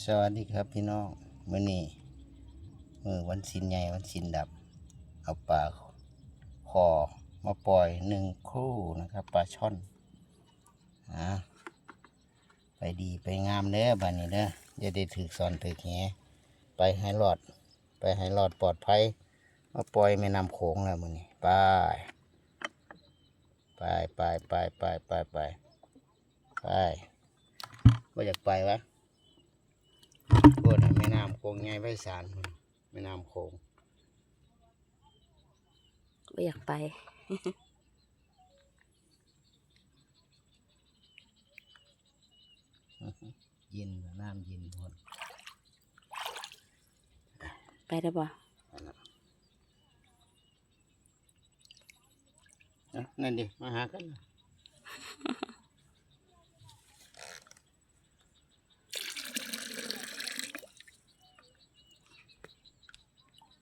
สวัสดีครับพี่น้องมื้อนี้วันศีลใหญ่วันศีลดับเอาปลาคอมาปล่อย1 คู่นะครับปลาช่อนไปดีไปงามเด้อบ้านนี้เด้ออย่าได้ถือสอนถือแหไปให้รอดปลอดภัยมาปล่อยแม่น้ำโขงแล้วมื้อนี้ไปว่าอยากไปวะโอ้ยแม่น้ำโขงใหญ่ไพศาลแม่น้ำโขง ไม่อยากไป เย็นน้ำเย็นหมดไปได้บ่นั่นดิมาหากัน